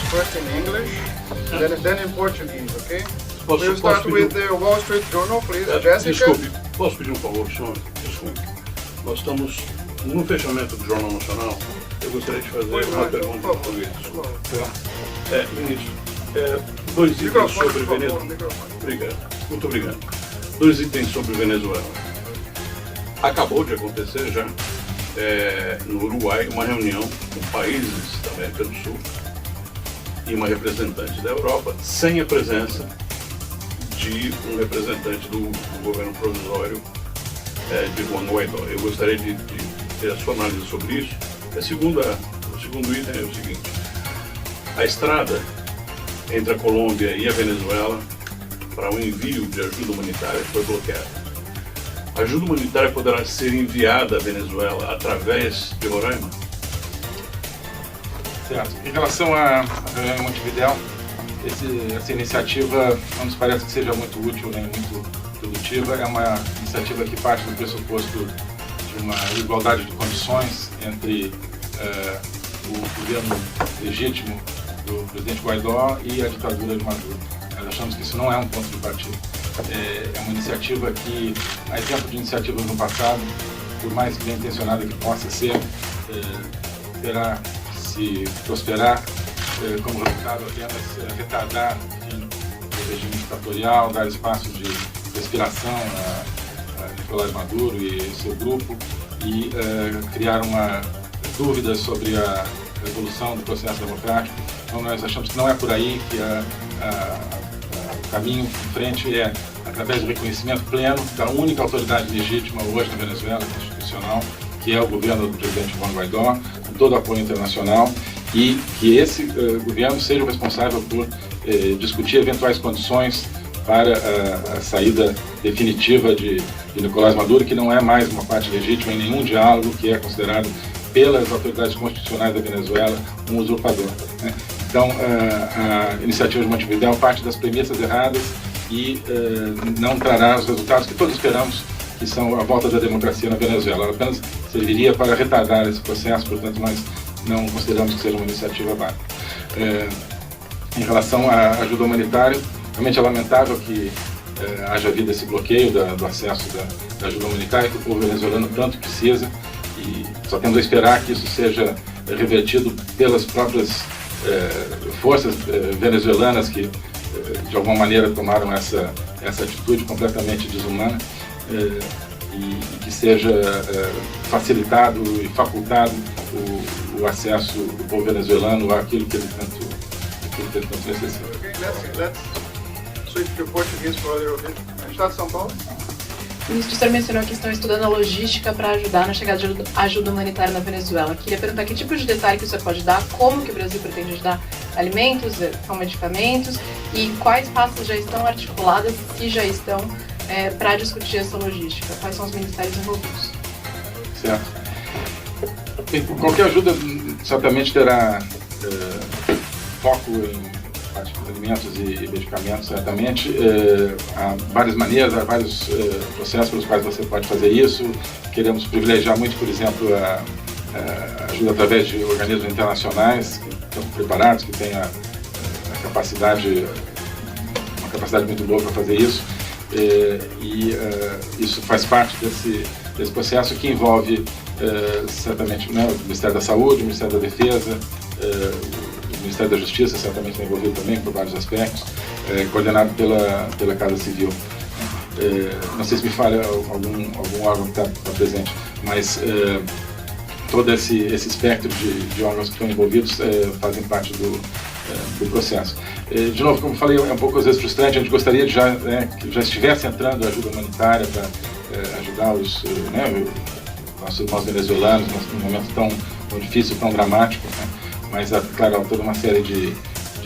first in English, then in Portuguese, okay? Posso We'll start pedir with the Wall Street Journal, please. Jessica. Desculpe, posso pedir um favor, senhor? Desculpe. Nós estamos no fechamento do Jornal Nacional. Eu gostaria de fazer uma pergunta em português. Ministro, dois itens sobre Venezuela. Obrigado. Muito obrigado. Dois itens sobre Venezuela. Acabou de acontecer já no Uruguai uma reunião com países da América do Sul e uma representante da Europa, sem a presença de um representante do governo provisório de Juan Guaidó. Eu gostaria de ter a sua análise sobre isso. O segundo item é o seguinte: a estrada entre a Colômbia e a Venezuela para o envio de ajuda humanitária foi bloqueada. A ajuda humanitária poderá ser enviada à Venezuela através de Roraima? Certo. Em relação à Montevidéu, essa iniciativa não nos parece que seja muito útil nem muito produtiva. É uma iniciativa que parte do pressuposto de uma igualdade de condições entre o governo legítimo do presidente Guaidó e a ditadura de Maduro. Nós achamos que isso não é um ponto de partida. É uma iniciativa que, a exemplo de iniciativas no passado, por mais bem intencionada que possa ser, terá se prosperar como resultado apenas retardar o regime ditatorial, dar espaço de respiração a Nicolás Maduro e seu grupo e criar uma dúvida sobre a evolução do processo democrático. Então nós achamos que não é por aí que o caminho em frente é através do reconhecimento pleno da única autoridade legítima hoje na Venezuela, constitucional, que é o governo do presidente Juan Guaidó, com todo o apoio internacional, e que esse governo seja o responsável por discutir eventuais condições para a saída definitiva de Nicolás Maduro, que não é mais uma parte legítima em nenhum diálogo, que é considerado pelas autoridades constitucionais da Venezuela um usurpador, né? Então, a iniciativa de Montevidéu parte das premissas erradas e não trará os resultados que todos esperamos, que são a volta da democracia na Venezuela. Ela apenas serviria para retardar esse processo, portanto nós não consideramos que seja uma iniciativa válida. Em relação à ajuda humanitária, realmente é lamentável que haja havido esse bloqueio do acesso da ajuda humanitária, que o povo venezuelano tanto precisa, e só temos a esperar que isso seja revertido pelas próprias forças venezuelanas que de alguma maneira tomaram essa atitude completamente desumana, e que seja facilitado e facultado o acesso do povo venezuelano àquilo que ele tanto necessita. Let's switch to Portuguese for other occasion. Está São Paulo? O ministro, o senhor mencionou que estão estudando a logística para ajudar na chegada de ajuda humanitária na Venezuela. Queria perguntar que tipo de detalhe que o senhor pode dar, como que o Brasil pretende ajudar alimentos, são medicamentos, e quais passos já estão articuladas, se já estão, para discutir essa logística? Quais são os ministérios envolvidos? Certo. Bem, qualquer ajuda certamente terá foco em parte de alimentos e medicamentos, certamente. Há várias maneiras, há vários processos pelos quais você pode fazer isso. Queremos privilegiar muito, por exemplo, a ajuda através de organismos internacionais que estão preparados, que têm uma capacidade muito boa para fazer isso. Isso faz parte desse processo que envolve certamente, né, o Ministério da Saúde, o Ministério da Defesa, o Ministério da Justiça certamente está envolvido também por vários aspectos, coordenado pela Casa Civil. Não sei se me falha algum órgão que está presente, mas todo esse espectro de órgãos que estão envolvidos fazem parte do processo. De novo, como falei, é um pouco às vezes frustrante. A gente gostaria de que já estivesse entrando ajuda humanitária para ajudar os nossos irmãos venezuelanos num momento tão difícil, tão dramático, né? Mas, claro, há toda uma série de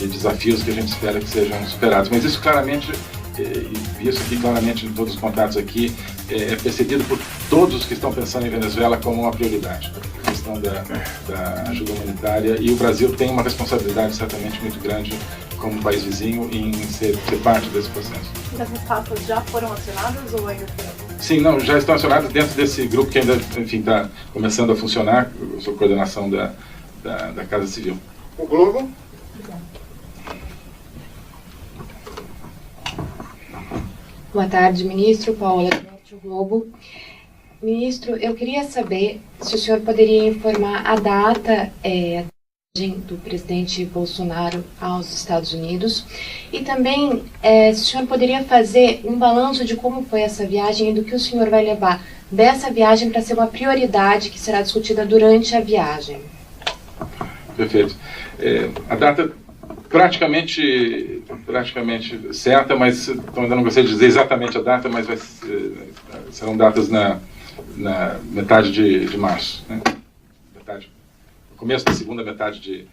desafios que a gente espera que sejam superados. Mas isso claramente, e isso aqui claramente em todos os contatos aqui, é percebido por todos os que estão pensando em Venezuela como uma prioridade, a questão da ajuda humanitária, e o Brasil tem uma responsabilidade certamente muito grande como país vizinho em ser parte desse processo. Essas pastas já foram acionadas ou ainda não? Sim, não, já estão acionadas dentro desse grupo que ainda, enfim, está começando a funcionar, sob coordenação da Casa Civil. O Globo? Obrigada. Boa tarde, ministro. Paola do Globo. Ministro, eu queria saber se o senhor poderia informar a data do presidente Bolsonaro aos Estados Unidos e também se o senhor poderia fazer um balanço de como foi essa viagem e do que o senhor vai levar dessa viagem para ser uma prioridade que será discutida durante a viagem. Perfeito. A data praticamente certa, mas então, ainda não gostaria de dizer exatamente a data, mas serão datas na metade de março, né? No começo da segunda metade de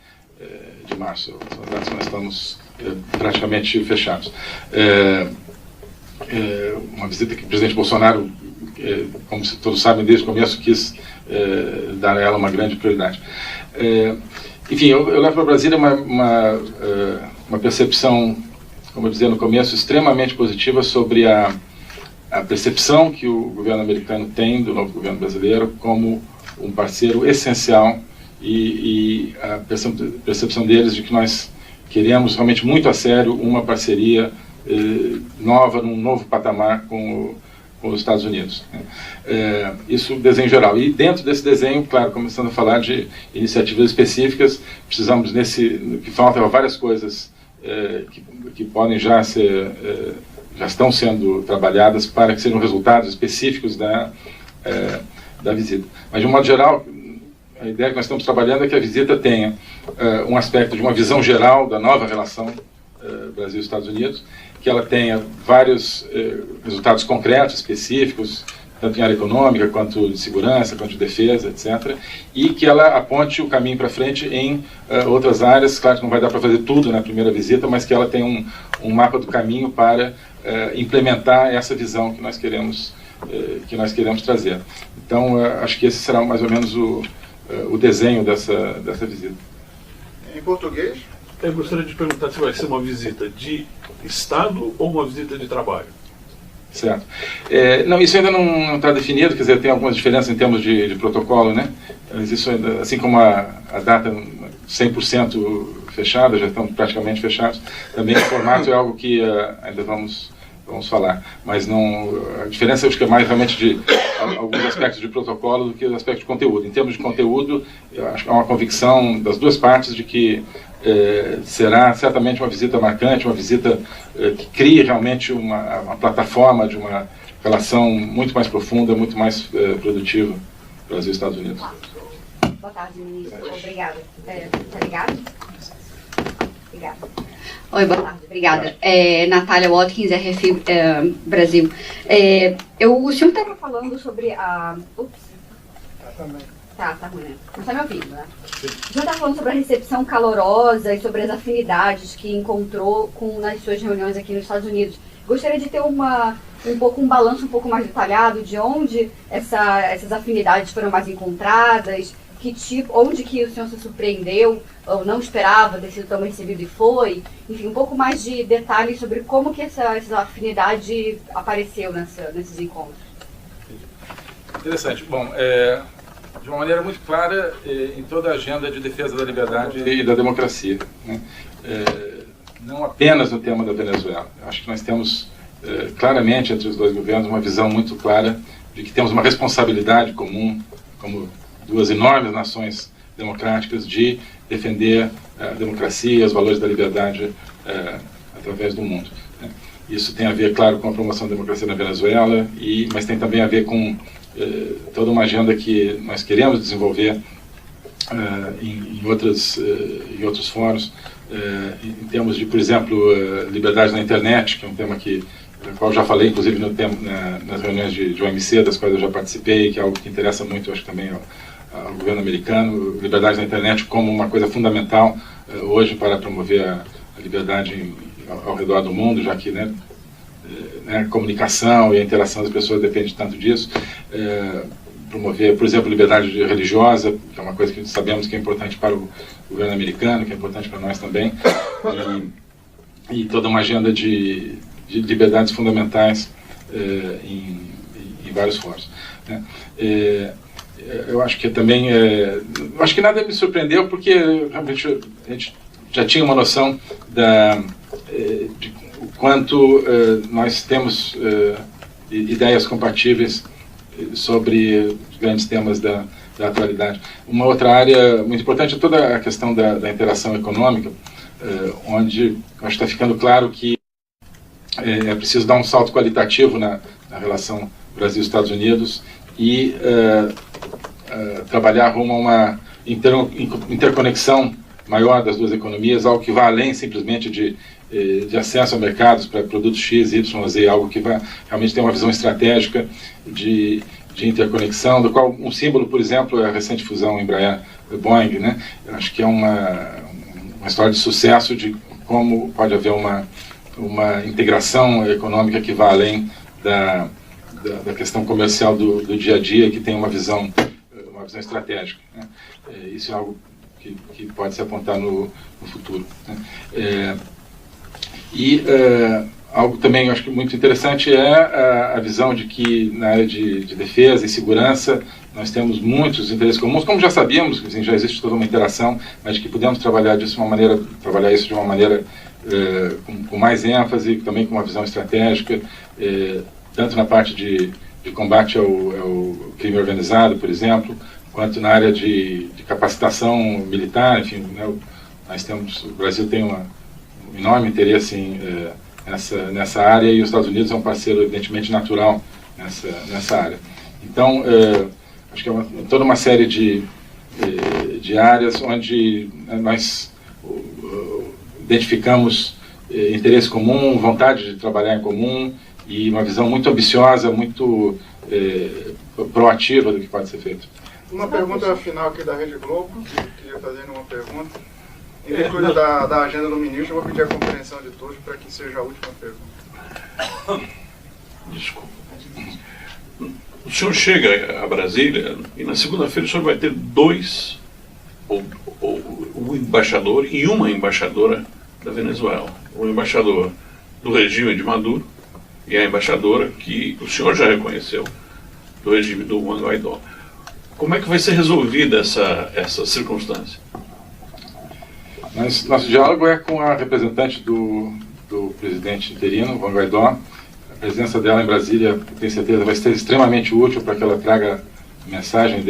março. São datas que nós estamos praticamente fechados. Uma visita que o presidente Bolsonaro, como todos sabem, desde o começo quis dar a ela uma grande prioridade. Enfim, eu levo para Brasília uma percepção, como eu dizia no começo, extremamente positiva sobre a percepção que o governo americano tem do novo governo brasileiro como um parceiro essencial e a percepção deles de que nós queremos realmente muito a sério uma parceria nova, num novo patamar com os Estados Unidos. Isso desenho geral. E dentro desse desenho, claro, começando a falar de iniciativas específicas, precisamos que faltam várias coisas que podem já estão sendo trabalhadas para que sejam resultados específicos da visita. Mas, de um modo geral, a ideia que nós estamos trabalhando é que a visita tenha um aspecto de uma visão geral da nova relação Brasil-Estados Unidos, que ela tenha vários resultados concretos, específicos, tanto em área econômica, quanto de segurança, quanto de defesa, etc. E que ela aponte o caminho para frente em outras áreas. Claro que não vai dar para fazer tudo na primeira visita, mas que ela tenha um mapa do caminho para implementar essa visão que nós queremos trazer. Então, acho que esse será mais ou menos o desenho dessa visita. Em português? Eu gostaria de perguntar se vai ser uma visita de Estado ou uma visita de trabalho. Certo. Não, isso ainda não está definido, quer dizer, tem algumas diferenças em termos de protocolo, né? Mas isso ainda, assim como a data 100% fechada, já estamos praticamente fechados, também o formato é algo que ainda vamos falar. Mas não, a diferença eu acho que é mais realmente de alguns aspectos de protocolo do que o aspecto de conteúdo. Em termos de conteúdo, eu acho que há uma convicção das duas partes de que será certamente uma visita marcante, uma visita que crie realmente uma plataforma de uma relação muito mais profunda, muito mais produtiva Brasil e Estados Unidos. Boa tarde, ministro. Obrigada. Tá ligado? Obrigada. Oi, boa tarde. Obrigada. Natália Watkins, RFI Brasil. O senhor estava falando sobre a... Ups. Tá ruim, né? Não está me ouvindo, né? O senhor está falando sobre a recepção calorosa e sobre as afinidades que encontrou nas suas reuniões aqui nos Estados Unidos. Gostaria de ter um balanço um pouco mais detalhado de onde essas afinidades foram mais encontradas, onde que o senhor se surpreendeu ou não esperava ter sido tão recebido e foi. Enfim, um pouco mais de detalhes sobre como que essa afinidade apareceu nesses encontros. Interessante. Bom, de uma maneira muito clara em toda a agenda de defesa da liberdade e da democracia, né? Não apenas no tema da Venezuela. Acho que nós temos claramente entre os dois governos uma visão muito clara de que temos uma responsabilidade comum, como duas enormes nações democráticas, de defender a democracia e os valores da liberdade através do mundo, né? Isso tem a ver, claro, com a promoção da democracia na Venezuela, mas tem também a ver com toda uma agenda que nós queremos desenvolver em outros fóruns, em termos de, por exemplo, liberdade na internet, que é um tema do qual eu já falei, inclusive nas reuniões de OMC, das quais eu já participei, que é algo que interessa muito, acho que também ao governo americano. Liberdade na internet como uma coisa fundamental hoje para promover a liberdade ao redor do mundo, já que a comunicação e a interação das pessoas depende tanto disso. Promover, por exemplo, liberdade religiosa, que é uma coisa que sabemos que é importante para o governo americano, que é importante para nós também, e toda uma agenda de liberdades fundamentais em vários fóruns, né? Eu acho que também, eu acho que nada me surpreendeu, porque realmente a gente já tinha uma noção de quanto nós temos ideias compatíveis sobre os grandes temas da atualidade. Uma outra área muito importante é toda a questão da interação econômica, onde acho que está ficando claro que é preciso dar um salto qualitativo na relação Brasil-Estados Unidos e trabalhar rumo a uma interconexão maior das duas economias, algo que vá além simplesmente de acesso a mercados para produtos X, Y, Z, algo que vai realmente ter uma visão estratégica de interconexão, do qual um símbolo, por exemplo, é a recente fusão Embraer-Boeing, né? Eu acho que é uma história de sucesso de como pode haver uma integração econômica que vá além da questão comercial do dia a dia, que tem uma visão estratégica, né? Isso é algo que pode se apontar no futuro, né? Algo também eu acho que muito interessante é a visão de que na área de defesa e segurança nós temos muitos interesses comuns, como já sabíamos, assim, já existe toda uma interação, mas que podemos trabalhar isso de uma maneira com mais ênfase, também com uma visão estratégica, tanto na parte de combate ao crime organizado, por exemplo, quanto na área de capacitação militar. Enfim, né, o Brasil tem um enorme interesse nessa área, e os Estados Unidos é um parceiro evidentemente natural nessa área. Então, acho que é toda uma série de áreas onde nós identificamos interesse comum, vontade de trabalhar em comum e uma visão muito ambiciosa, muito proativa do que pode ser feito. Uma pergunta final aqui da Rede Globo, queria fazer uma pergunta. Em virtude da agenda do ministro, eu vou pedir a compreensão de todos para que seja a última pergunta. Desculpa. O senhor chega a Brasília e na segunda-feira o senhor vai ter um embaixador e uma embaixadora da Venezuela. O embaixador do regime de Maduro e a embaixadora que o senhor já reconheceu do regime do Juan Guaidó. Como é que vai ser resolvida essa circunstância? Nosso diálogo é com a representante do presidente interino, Juan Guaidó. A presença dela em Brasília, tenho certeza, vai ser extremamente útil para que ela traga mensagem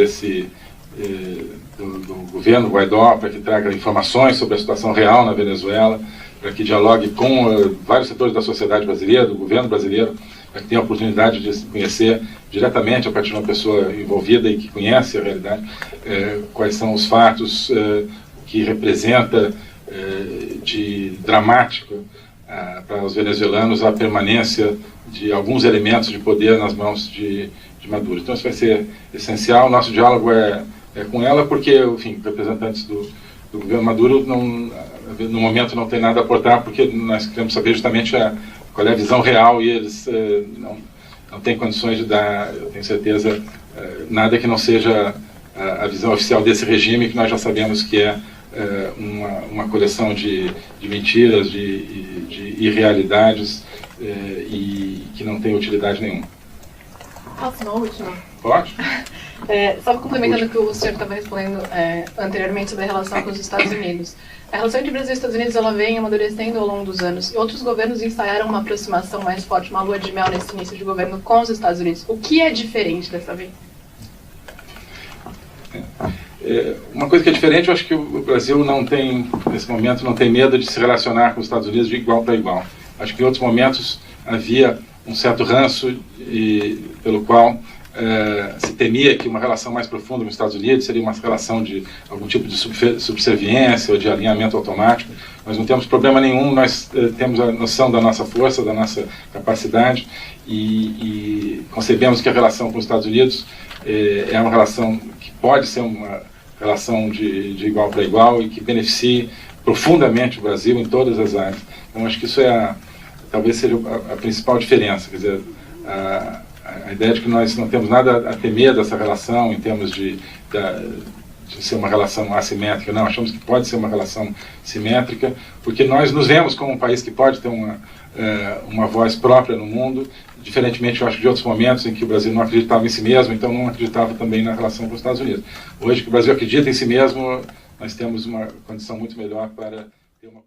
do governo Guaidó, para que traga informações sobre a situação real na Venezuela, para que dialogue com vários setores da sociedade brasileira, do governo brasileiro, para que tenha a oportunidade de se conhecer diretamente, a partir de uma pessoa envolvida e que conhece a realidade, quais são os fatos que representa de dramático para os venezuelanos a permanência de alguns elementos de poder nas mãos de Maduro. Então isso vai ser essencial. Nosso diálogo é com ela porque, enfim, representantes do governo Maduro no momento não tem nada a aportar, porque nós queremos saber justamente qual é a visão real, e eles não têm condições de dar, eu tenho certeza, nada que não seja a visão oficial desse regime, que nós já sabemos que é uma coleção de mentiras, de irrealidades, e que não tem utilidade nenhuma. Posso uma última? Pode? Só complementando o que o senhor estava respondendo anteriormente sobre a relação com os Estados Unidos. A relação entre Brasil e Estados Unidos ela vem amadurecendo ao longo dos anos, e outros governos ensaiaram uma aproximação mais forte, uma lua de mel nesse início de governo com os Estados Unidos. O que é diferente dessa vez? Uma coisa que é diferente, eu acho que o Brasil não tem, nesse momento, não tem medo de se relacionar com os Estados Unidos de igual para igual. Acho que em outros momentos havia um certo ranço pelo qual se temia que uma relação mais profunda com os Estados Unidos seria uma relação de algum tipo de subserviência ou de alinhamento automático. Nós não temos problema nenhum, nós temos a noção da nossa força, da nossa capacidade, e concebemos que a relação com os Estados Unidos é uma relação que pode ser uma relação de igual para igual e que beneficie profundamente o Brasil em todas as áreas. Então acho que isso talvez seja a principal diferença, quer dizer, a ideia de que nós não temos nada a temer dessa relação em termos de ser uma relação assimétrica. Não, achamos que pode ser uma relação simétrica, porque nós nos vemos como um país que pode ter uma voz própria no mundo, diferentemente, eu acho, de outros momentos em que o Brasil não acreditava em si mesmo, então não acreditava também na relação com os Estados Unidos. Hoje que o Brasil acredita em si mesmo, nós temos uma condição muito melhor para ter uma